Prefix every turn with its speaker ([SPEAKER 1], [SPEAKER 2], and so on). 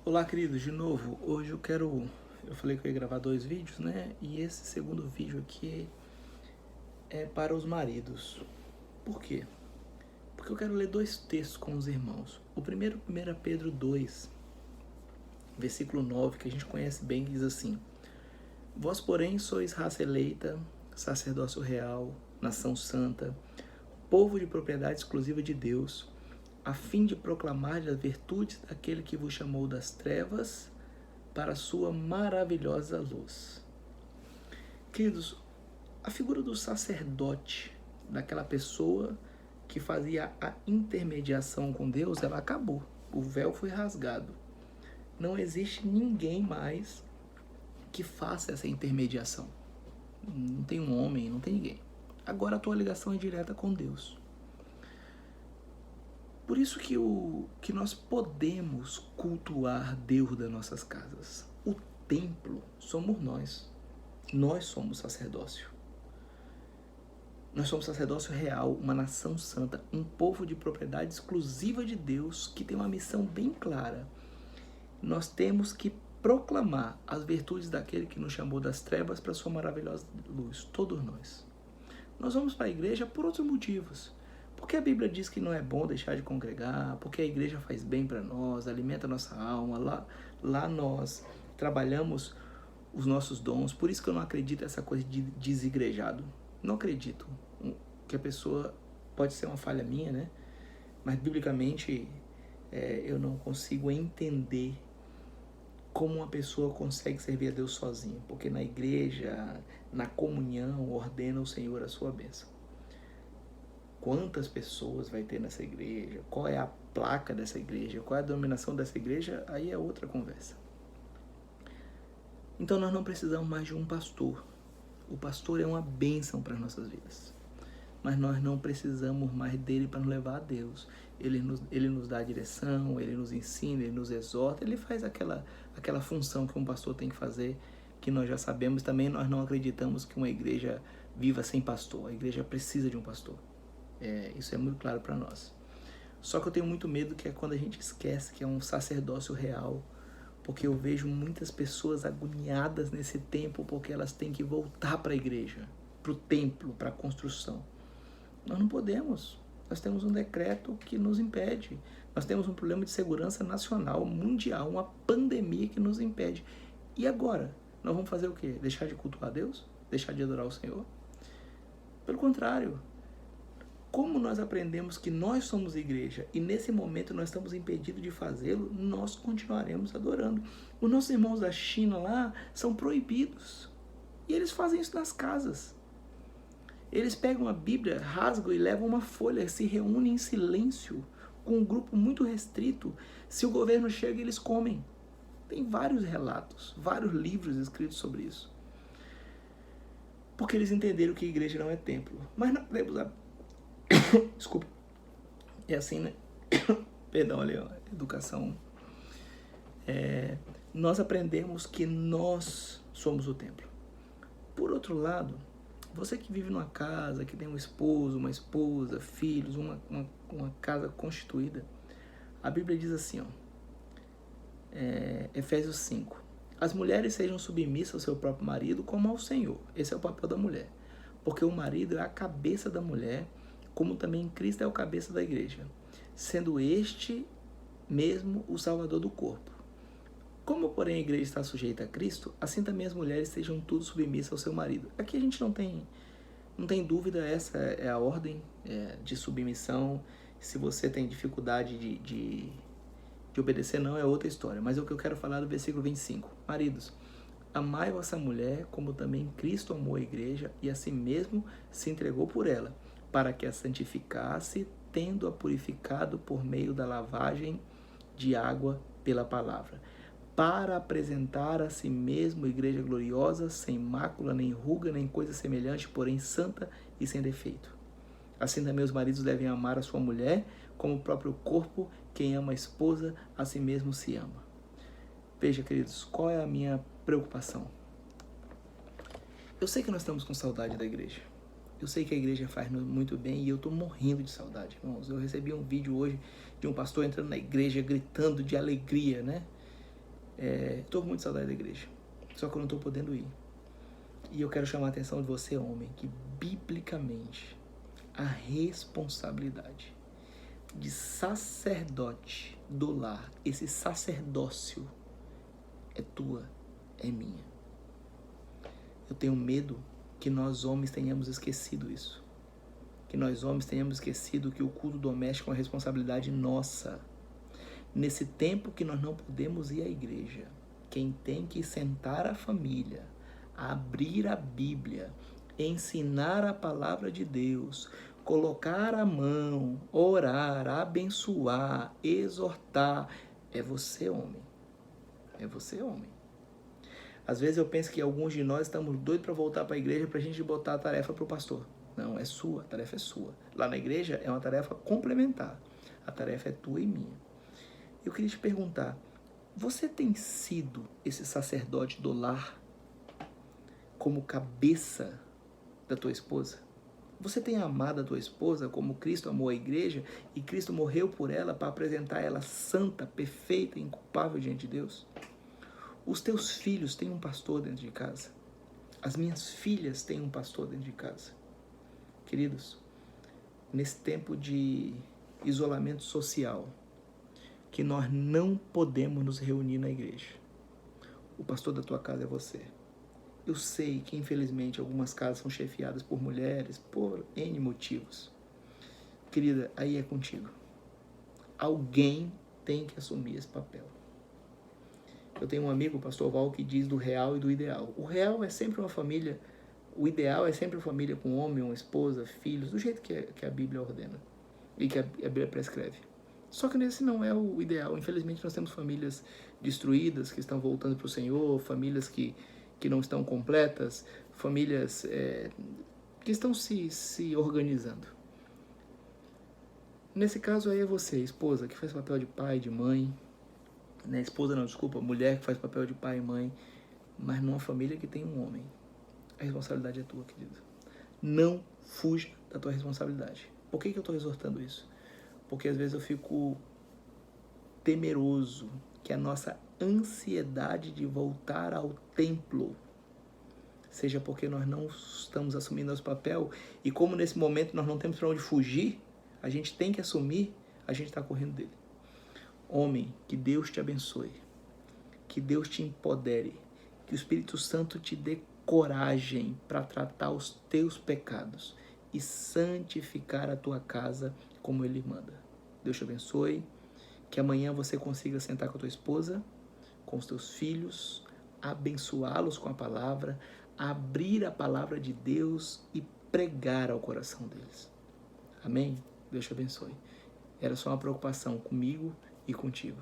[SPEAKER 1] Olá, queridos, de novo. Hoje eu falei que eu ia gravar 2 vídeos, né? E esse segundo vídeo aqui é para os maridos. Por quê? Porque eu quero ler 2 textos com os irmãos. O primeiro, 1 Pedro 2, versículo 9, que a gente conhece bem, que diz assim: Vós, porém, sois raça eleita, sacerdócio real, nação santa, povo de propriedade exclusiva de Deus, a fim de proclamar as virtudes daquele que vos chamou das trevas para a sua maravilhosa luz. Queridos, a figura do sacerdote, daquela pessoa que fazia a intermediação com Deus, ela acabou. O véu foi rasgado. Não existe ninguém mais que faça essa intermediação. Não tem um homem, não tem ninguém. Agora a tua ligação é direta com Deus. Por isso que nós podemos cultuar Deus das nossas casas. O templo somos nós. Nós somos sacerdócio. Nós somos sacerdócio real, uma nação santa, um povo de propriedade exclusiva de Deus que tem uma missão bem clara. Nós temos que proclamar as virtudes daquele que nos chamou das trevas para a sua maravilhosa luz, todos nós. Nós vamos para a igreja por outros motivos. Porque a Bíblia diz que não é bom deixar de congregar, porque a igreja faz bem para nós, alimenta a nossa alma, lá nós trabalhamos os nossos dons. Por isso que eu não acredito nessa coisa de desigrejado. Não acredito que a pessoa, pode ser uma falha minha, né? Mas biblicamente eu não consigo entender como uma pessoa consegue servir a Deus sozinha. Porque na igreja, na comunhão, ordena o Senhor a sua bênção. Quantas pessoas vai ter nessa igreja, qual é a placa dessa igreja, qual é a denominação dessa igreja, aí é outra conversa. Então nós não precisamos mais de um pastor. O pastor é uma bênção para as nossas vidas. Mas nós não precisamos mais dele para nos levar a Deus. Ele nos dá a direção, ele nos ensina, ele nos exorta, ele faz aquela função que um pastor tem que fazer, que nós já sabemos. Também nós não acreditamos que uma igreja viva sem pastor. A igreja precisa de um pastor. Isso é muito claro para nós. Só que eu tenho muito medo que é quando a gente esquece que é um sacerdócio real, porque eu vejo muitas pessoas agoniadas nesse tempo porque elas têm que voltar para a igreja, para o templo, para a construção. Nós não podemos. Nós temos um decreto que nos impede. Nós temos um problema de segurança nacional, mundial, uma pandemia que nos impede. E agora? Nós vamos fazer o quê? Deixar de cultuar a Deus? Deixar de adorar o Senhor? Pelo contrário. Como nós aprendemos que nós somos igreja e nesse momento nós estamos impedidos de fazê-lo, nós continuaremos adorando. Os nossos irmãos da China lá são proibidos. E eles fazem isso nas casas. Eles pegam a Bíblia, rasgam e levam uma folha, se reúnem em silêncio, com um grupo muito restrito. Se o governo chega, eles comem. Tem vários relatos, vários livros escritos sobre isso. Porque eles entenderam que a igreja não é templo. Mas não podemos... Desculpa. É assim, né? Perdão, ali, ó. Educação. Nós aprendemos que nós somos o templo. Por outro lado, você que vive numa casa, que tem um esposo, uma esposa, filhos, uma casa constituída, a Bíblia diz assim, ó, Efésios 5. As mulheres sejam submissas ao seu próprio marido como ao Senhor. Esse é o papel da mulher. Porque o marido é a cabeça da mulher, como também Cristo é o cabeça da igreja, sendo este mesmo o salvador do corpo. Como, porém, a igreja está sujeita a Cristo, assim também as mulheres sejam tudo submissas ao seu marido. Aqui a gente não tem dúvida, essa é a ordem de submissão. Se você tem dificuldade de obedecer, não, é outra história. Mas é o que eu quero falar do versículo 25. Maridos, amai vossa mulher, como também Cristo amou a igreja, e assim mesmo se entregou por ela, para que a santificasse, tendo-a purificado por meio da lavagem de água pela palavra, para apresentar a si mesmo igreja gloriosa, sem mácula, nem ruga, nem coisa semelhante, porém santa e sem defeito. Assim também os maridos devem amar a sua mulher, como o próprio corpo. Quem ama a esposa, a si mesmo se ama. Veja, queridos, qual é a minha preocupação? Eu sei que nós estamos com saudade da igreja. Eu sei que a igreja faz muito bem e eu estou morrendo de saudade, irmãos. Eu recebi um vídeo hoje de um pastor entrando na igreja, gritando de alegria, né? Estou com muita saudade da igreja, só que eu não estou podendo ir. E eu quero chamar a atenção de você, homem, que biblicamente a responsabilidade de sacerdote do lar, esse sacerdócio é tua, é minha. Eu tenho medo que nós homens tenhamos esquecido isso. Que nós homens tenhamos esquecido que o culto doméstico é uma responsabilidade nossa. Nesse tempo que nós não podemos ir à igreja, quem tem que sentar a família, abrir a Bíblia, ensinar a palavra de Deus, colocar a mão, orar, abençoar, exortar, é você, homem. É você, homem. Às vezes eu penso que alguns de nós estamos doidos para voltar para a igreja para a gente botar a tarefa para o pastor. Não, é sua, a tarefa é sua. Lá na igreja é uma tarefa complementar. A tarefa é tua e minha. Eu queria te perguntar, você tem sido esse sacerdote do lar como cabeça da tua esposa? Você tem amado a tua esposa como Cristo amou a igreja e Cristo morreu por ela para apresentar ela santa, perfeita e inculpável diante de Deus? Os teus filhos têm um pastor dentro de casa. As minhas filhas têm um pastor dentro de casa. Queridos, nesse tempo de isolamento social, que nós não podemos nos reunir na igreja, o pastor da tua casa é você. Eu sei que, infelizmente, algumas casas são chefiadas por mulheres, por N motivos. Querida, aí é contigo. Alguém tem que assumir esse papel. Eu tenho um amigo, o pastor Val, que diz do real e do ideal. O real é sempre uma família, o ideal é sempre uma família com um homem, uma esposa, filhos, do jeito que a Bíblia ordena e que a Bíblia prescreve. Só que esse não é o ideal. Infelizmente, nós temos famílias destruídas, que estão voltando para o Senhor, famílias que não estão completas, famílias que estão se organizando. Nesse caso aí é você, esposa, que faz papel de pai, de mãe, né? Esposa não, desculpa, mulher que faz papel de pai e mãe, mas numa família que tem um homem. A responsabilidade é tua, querido. Não fuja da tua responsabilidade. Por que eu estou exortando isso? Porque às vezes eu fico temeroso que a nossa ansiedade de voltar ao templo seja porque nós não estamos assumindo nosso papel e como nesse momento nós não temos para onde fugir, a gente tem que assumir, a gente está correndo dele. Homem, que Deus te abençoe, que Deus te empodere, que o Espírito Santo te dê coragem para tratar os teus pecados e santificar a tua casa como Ele manda. Deus te abençoe, que amanhã você consiga sentar com a tua esposa, com os teus filhos, abençoá-los com a palavra, abrir a palavra de Deus e pregar ao coração deles. Amém? Deus te abençoe. Era só uma preocupação comigo e contigo.